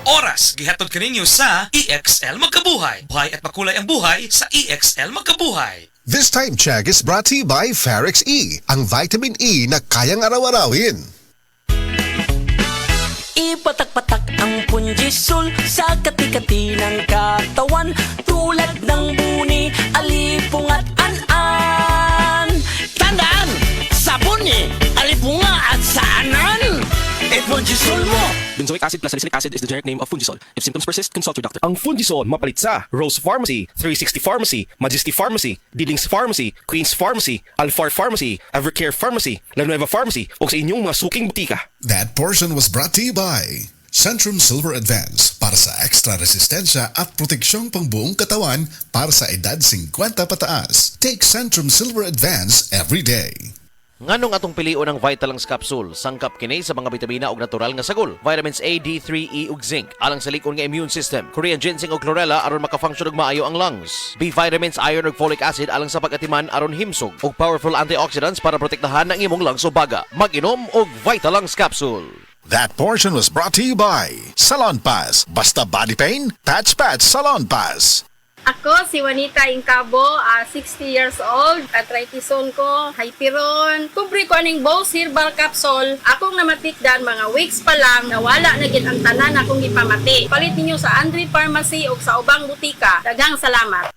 oras gihatod kaninyo sa EXL Magkabuhay. Buhay at makulay ang buhay sa EXL Magkabuhay. This time check is brought to you by Ferrex E, ang vitamin E na kayang araw-arawin. Ipatak-patak ang punjisol sa kati-kati ng katawan, tulad ng buni, alipong at an-an. Tandaan! Sabon alipunga at saanan! Punjisol mo! Benzoic acid plus salicylic acid is the generic name of Fungisol. If symptoms persist, consult your doctor. Ang Fungisol mapalit sa Rose Pharmacy, 360 Pharmacy, Majesty Pharmacy, Dillings Pharmacy, Queen's Pharmacy, Alfar Pharmacy, Evercare Pharmacy, La Nueva Pharmacy o sa inyong mga suking butika. That portion was brought to you by Centrum Silver Advance para sa extra resistensya at proteksyong pangbuong katawan para sa edad 50 pataas. Take Centrum Silver Advance every day. Nganong atong pilion ang Vitalance Capsule, sangkap kini sa mga bitamina ug natural nga sagol, vitamins A, D3, E ug zinc, alang sa likon nga immune system, Korean ginseng ug chlorella aron maka-function ug maayo ang lungs, B vitamins, iron ug folic acid alang sa pag-atiman aron himsog, ug powerful antioxidants para protektahan ang imong lungs ug baga. Mag-inom og Vitalance Capsule. That portion was brought to you by Salon Pass. Basta body pain, Patch Salon Pass. Ako si Juanita Incabo, 60 years old, arthritis-on ko, hyperon. Kubre ko aning Bose Herbal Capsule. Akong namatikdan mga weeks pa lang, nawala na gid ang tanan akong gipamati. Palit ninyo sa Andre Pharmacy o sa ubang butika. Daghang salamat.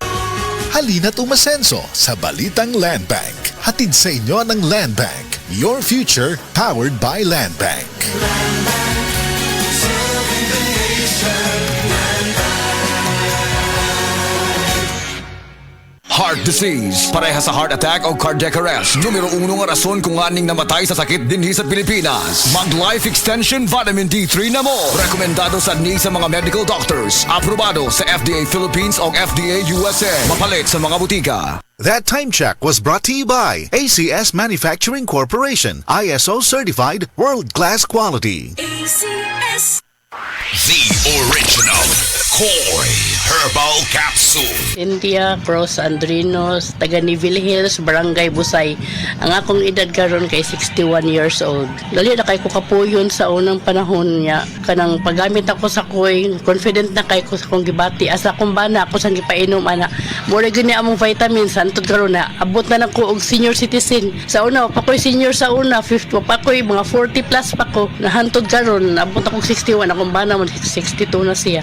Halina't umasenso sa Balitang Land Bank. Hatid sa inyo ng Land Bank. Your future powered by Land Bank. Heart disease, pareha sa heart attack o cardiac arrest. Numero 1 nga rason kung aning namatay sa sakit dinhi sa Pilipinas. Mag Life Extension Vitamin D3 na mo. Rekomendado sa ni sa mga medical doctors. Aprobado sa FDA Philippines o FDA USA. Mapalit sa mga butika. That time check was brought to you by ACS Manufacturing Corporation, ISO certified world-class quality. ACS. The original Koi Herbal Capsule. India Cross Andrinos, taga Nivil Hills, Barangay Busay. Ang akong edad karon kay 61 years old. Dali na kay ko kapuyon sa unang panahon niya. Kanang paggamit ako sa Koi, confident na kay ko sa kong gibati. Asa akong bana ako sang gipainom ana. Mura gani among vitamins antod karon na abot na nako og senior citizen. Sa una pa ko'y senior sa una, 50 pa ko'y mga 40 plus pa ko. Nahantod karon abot ako 61 akong bana mo 62 na siya.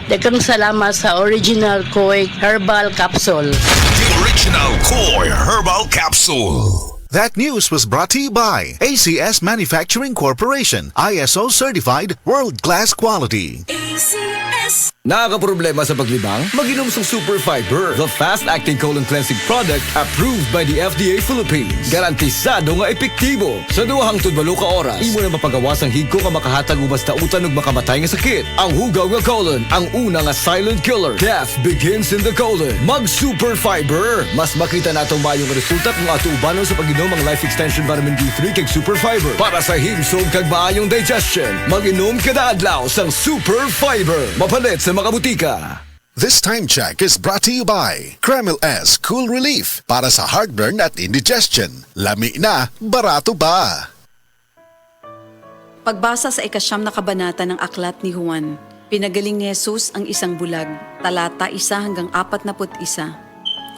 Daghang salamat sa original Koi Herbal Capsule. The original Koi Herbal Capsule. That news was brought to you by ACS Manufacturing Corporation, ISO certified world-class quality. ACS. Nakakaproblema sa paglibang? Mag-inom sa Super Fiber, the fast-acting colon cleansing product approved by the FDA Philippines. Garantisado nga epektibo. Sa duhang tudbalo ka oras, imo na mapagawas ang higko nga makahatag og basta utan ug makamatay nga sakit. Ang hugaw nga colon, ang una nga silent killer. Death begins in the colon. Mag Super Fiber. Mas makita natong mayong resulta kung ato ubanon sa pag-inom ang Life Extension Vitamin D3 kag Super Fiber. Para sa himsog kag maayong digestion, mag-inom kada adlaw sang Super Fiber. Mapalit sa mga butika. This time check is brought to you by Kremil S Cool Relief para sa heartburn at indigestion. Lami na, barato pa. Pagbasa sa ikasyam na kabanata ng aklat ni Juan, pinagaling ni Jesus ang isang bulag, talata 1 hanggang 41.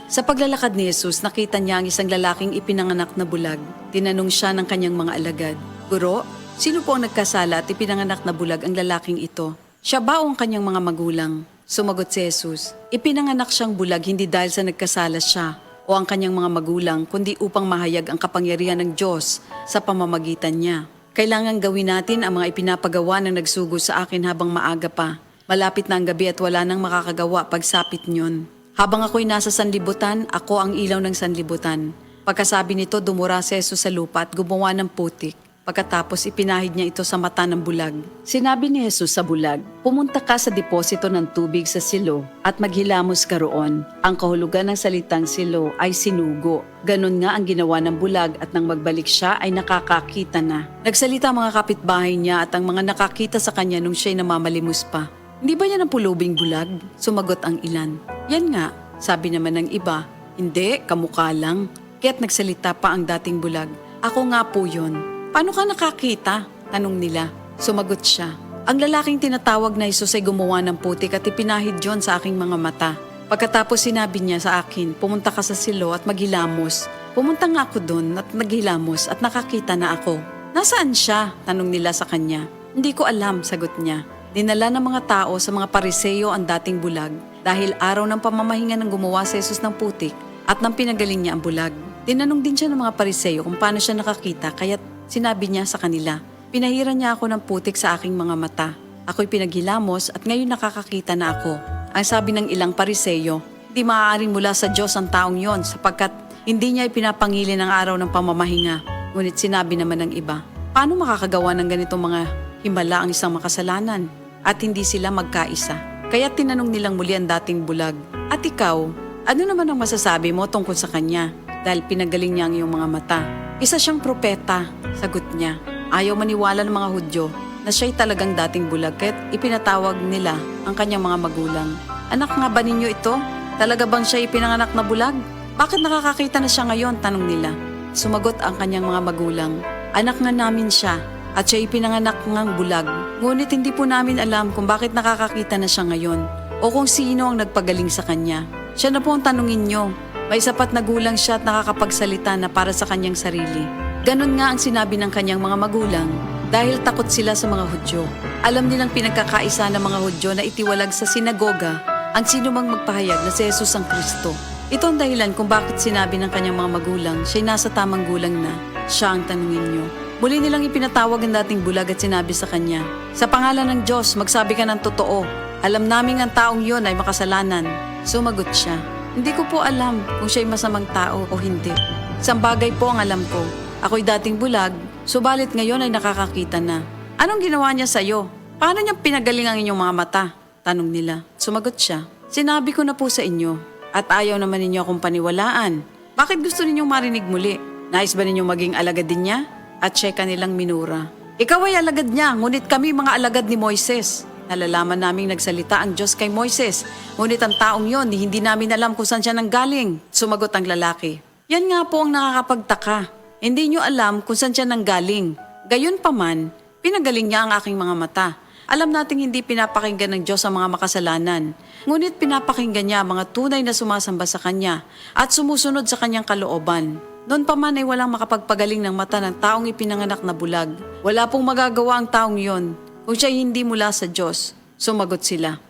Sa paglalakad ni Jesus, nakita niya ang isang lalaking ipinanganak na bulag. Tinanong siya ng kanyang mga alagad, "Guro, sino po ang nagkasala at ipinanganak na bulag ang lalaking ito? Siya ba o ang kanyang mga magulang?" Sumagot si Jesus, "Ipinanganak siyang bulag hindi dahil sa nagkasala siya o ang kanyang mga magulang, kundi upang mahayag ang kapangyarihan ng Diyos sa pamamagitan niya. Kailangan gawin natin ang mga ipinapagawa ng nagsugo sa akin habang maaga pa. Malapit na ang gabi at wala nang makakagawa pagsapit niyon. Habang ako'y nasa sanlibutan, ako ang ilaw ng sanlibutan." Pagkasabi nito, dumura si Jesus sa lupa at gumawa ng putik. Pagkatapos ipinahid niya ito sa mata ng bulag. Sinabi ni Jesus sa bulag, "Pumunta ka sa deposito ng tubig sa silo at maghilamos ka roon." Ang kahulugan ng salitang silo ay sinugo. Ganon nga ang ginawa ng bulag at nang magbalik siya ay nakakakita na. Nagsalita ang mga kapitbahay niya at ang mga nakakita sa kanya nung siya'y namamalimos pa. "Hindi ba yan ang pulubing bulag?" Sumagot ang ilan. "Yan nga," sabi naman ng iba. "Hindi, kamukha lang." Kaya't nagsalita pa ang dating bulag, "Ako nga po yun." "Paano ka nakakita?" tanong nila. Sumagot siya, Ang lalaking tinatawag na Jesus ay gumawa ng putik at ipinahid yon sa aking mga mata. Pagkatapos sinabi niya sa akin, pumunta ka sa silo at maghilamos. Pumunta nga ako doon at naghilamos at nakakita na ako. Nasaan siya? Tanong nila sa kanya. Hindi ko alam, sagot niya. Dinala ng mga tao sa mga Pariseo ang dating bulag dahil araw ng pamamahinga ng gumawa si Jesus ng putik at nang pinagaling niya ang bulag. Tinanong din siya ng mga Pariseo kung paano siya nakakita kaya't sinabi niya sa kanila, pinahiran niya ako ng putik sa aking mga mata. Ako'y pinaghilamos at ngayon nakakakita na ako. Ang sabi ng ilang Pariseo, di maaaring mula sa Diyos ang taong yon sapagkat hindi niya ipinapangili ng araw ng pamamahinga. Ngunit sinabi naman ng iba, paano makakagawa ng ganitong mga himala ang isang makasalanan at hindi sila magkaisa? Kaya tinanong nilang muli ang dating bulag, at ikaw, ano naman ang masasabi mo tungkol sa kanya? Dahil pinagaling niya ang iyong mga mata. Isa siyang propeta, sagot niya. Ayaw maniwala ng mga Hudyo na siya'y talagang dating bulag kaya't ipinatawag nila ang kanyang mga magulang. Anak nga ba ninyo ito? Talaga bang siya ipinanganak na bulag? Bakit nakakakita na siya ngayon? Tanong nila. Sumagot ang kanyang mga magulang. Anak nga namin siya at siya ipinanganak ngang bulag. Ngunit hindi po namin alam kung bakit nakakakita na siya ngayon o kung sino ang nagpagaling sa kanya. Siya na po ang tanungin nyo. May sapat na gulang siya at nakakapagsalita na para sa kanyang sarili. Ganon nga ang sinabi ng kanyang mga magulang dahil takot sila sa mga Hudyo. Alam nilang pinagkakaisa ng mga Hudyo na itiwalag sa sinagoga ang sino mang magpahayag na si Jesus ang Kristo. Ito ang dahilan kung bakit sinabi ng kanyang mga magulang siya'y nasa tamang gulang na siya ang tanungin nyo. Muli nilang ipinatawag ang dating bulag at sinabi sa kanya, sa pangalan ng Diyos, magsabi ka ng totoo. Alam naming ang taong yon ay makasalanan. Sumagot siya, hindi ko po alam kung siya'y masamang tao o hindi. Isang bagay po ang alam ko. Ako'y dating bulag, subalit ngayon ay nakakakita na. Anong ginawa niya sa'yo? Paano niya pinagaling ang inyong mga mata? Tanong nila. Sumagot siya, sinabi ko na po sa inyo at ayaw naman ninyo akong paniwalaan. Bakit gusto ninyong marinig muli? Nais ba ninyong maging alagad din niya? At siya kanilang minura. Ikaw ay alagad niya, ngunit kami mga alagad ni Moises. Nalalaman naming nagsalita ang Diyos kay Moises, ngunit ang taong yon hindi namin alam kung saan siya nanggaling. Sumagot ang lalaki. Yan nga po ang nakakapagtaka. Hindi nyo alam kung saan siya nanggaling. Gayon pa man, pinagaling niya ang aking mga mata. Alam nating hindi pinapakinggan ng Diyos ang mga makasalanan. Ngunit pinapakinggan niya ang mga tunay na sumasamba sa Kanya at sumusunod sa Kanyang kalooban. Noon pa man ay walang makapagpagaling ng mata ng taong ipinanganak na bulag. Wala pong magagawa ang taong yon kung siya hindi mula sa Diyos. Sumagot sila.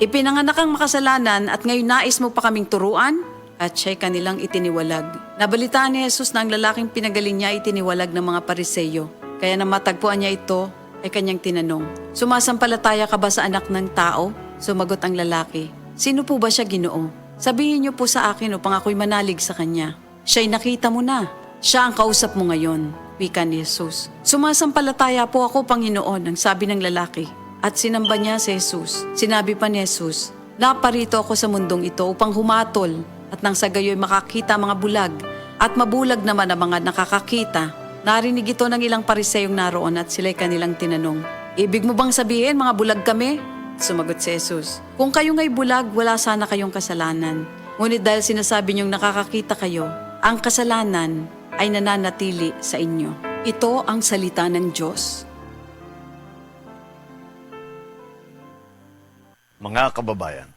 Ipinanganak ang makasalanan at ngayon nais mo pa kaming turuan? At siya'y kanilang itiniwalag. Nabalitaan ni Jesus na ang lalaking pinagaling niya itiniwalag ng mga Pariseo. Kaya nang matagpuan niya ito, ay kanyang tinanong, sumasampalataya ka ba sa anak ng tao? Sumagot ang lalaki, sino po ba siya, Ginoo? Sabihin niyo po sa akin upang ako'y manalig sa kanya. Siya'y nakita mo na. Siya ang kausap mo ngayon, wika ni Jesus. Sumasampalataya po ako, Panginoon, ang sabi ng lalaki. At sinamba niya si Jesus. Sinabi pa ni Jesus, naparito ako sa mundong ito upang humatol at nang sa gayo'y makakita mga bulag at mabulag naman ang mga nakakakita. Narinig ito ng ilang Pariseyong naroon at sila'y kanilang tinanong, ibig mo bang sabihin mga bulag kami? Sumagot si Jesus, kung kayo nga'y bulag, wala sana kayong kasalanan. Ngunit dahil sinasabi niyong nakakakita kayo, ang kasalanan ay nananatili sa inyo. Ito ang salita ng Diyos. Mga kababayan,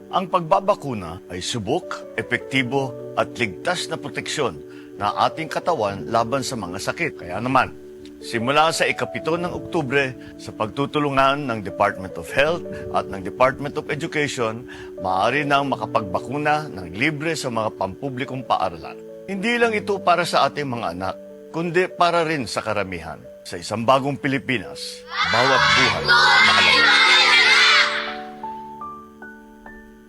ang pagbabakuna ay subok, epektibo at ligtas na proteksyon na ating katawan laban sa mga sakit. Kaya naman, simula sa ika-7 ng Oktubre, sa pagtutulungan ng Department of Health at ng Department of Education, maaari nang makapagbakuna ng libre sa mga pampublikong paaralan. Hindi lang ito para sa ating mga anak, kundi para rin sa karamihan. Sa isang bagong Pilipinas, bawat buhay mahalaga.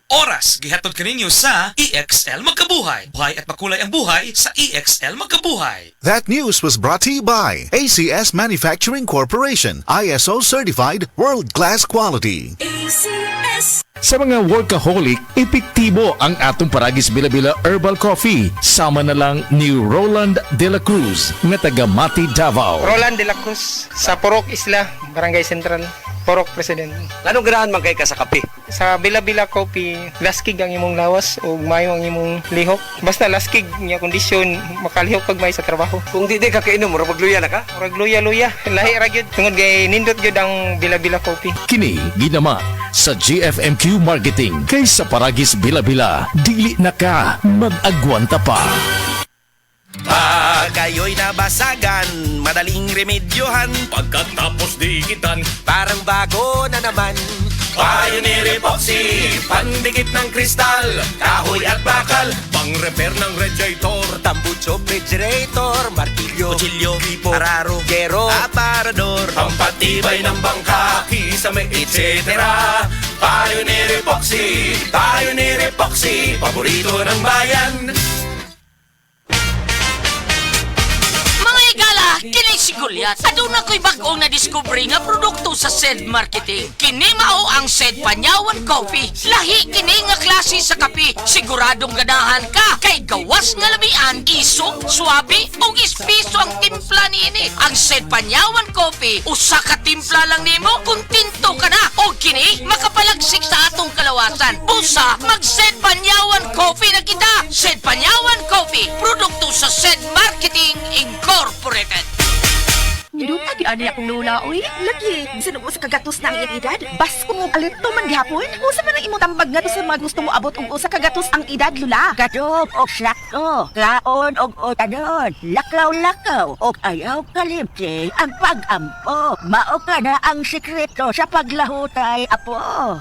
Oras, gihatod kaninyo sa EXL Magkabuhay. Buhay at makulay ang buhay sa EXL Magkabuhay. That news was brought to you by ACS Manufacturing Corporation, ISO certified world-class quality. ACS. Sa mga workaholic, epektibo ang atong Paragis Bila-Bila Herbal Coffee. Sama na lang ni Roland De La Cruz na taga Mati, Davao. Roland De La Cruz sa Purok Isla, Barangay Central, Purok President. Anong ganahan man kay ka sa kape? Sa Bila-Bila Coffee, laskig ang imong lawas o mayo ang imong lihok. Basta laskig niya kondisyon, makalihok pag may sa trabaho. Kung di ka kainom, mura magluya na ka? Murag luya-luya. Lahi ra gyud. Tungod kay nindot gyud ang Bila-Bila Coffee. Kini ginama sa GFMQ Marketing kay sa Paragis Bila-Bila. Dili na ka mag-agwanta pa. Pag kayo'y nabasagan, madaling remedyohan. Pagkatapos dikitan, parang bago na naman. Pioneer Epoxy, pandikit ng kristal, kahoy at bakal, pang-repair ng radiator, tambucho, refrigerator, martilyo, kutsilyo, tipo, araro, gero, aparador, pampatibay ng bangka, kisame, etc. Pioneer Epoxy, paborito ng bayan. Kini si Goliath. Aduna ko'y bagong na-discovery nga produkto sa SED Marketing. Kini mao ang SED Panyawan Coffee. Lahi kini nga klase sa kape. Siguradong ganahan ka kay gawas nga lamian, isong, swabe ug espeso ang timpla niini. Ang SED Panyawan Coffee, usa ka timpla lang nimo, kontento ka na. Og kini makapalagsik sa atong kalawasan. Busa mag-SED Panyawan Coffee na kita. SED Panyawan Coffee, produkto sa SED Marketing Incorporated. Minunta di ani akong lola, oy. Lagi, bisan mo sa kagatos na ang iyang edad. Bas ko mo alito man gihapon. Usa man ang imong tambag nga to sa mga gusto mo abot og usa kagatos ang edad, lula. Gadok og sakto, kaon og otanon, lakaw-lakaw og ayaw kalimti ang pag-ampo. Mao ka na ang sikreto sa paglahutay, apo.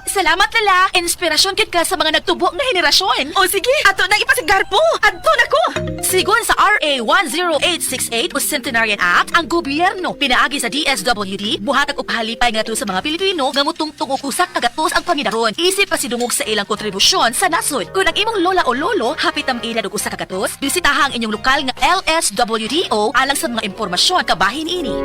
Salamat, lala. Inspirasyon kit ka sa mga nagtubo nga henerasyon. O sige, ato nang ipasigarpo. Adto na ko. Sigon sa RA 10868 o Centenarian Act, ang gobyerno pinaagi sa DSWD, buhatag og halipay nga to sa mga Pilipino nga mutungtong og usa ka gatos ang pangidaron. Isip pa sidungog sa ilang kontribusyon sa nasod. Kung ang imong lola o lolo hapit ang edad og usa ka gatos, bisitaha ang inyong lokal nga LSWDO alang sa mga impormasyon kabahin ini.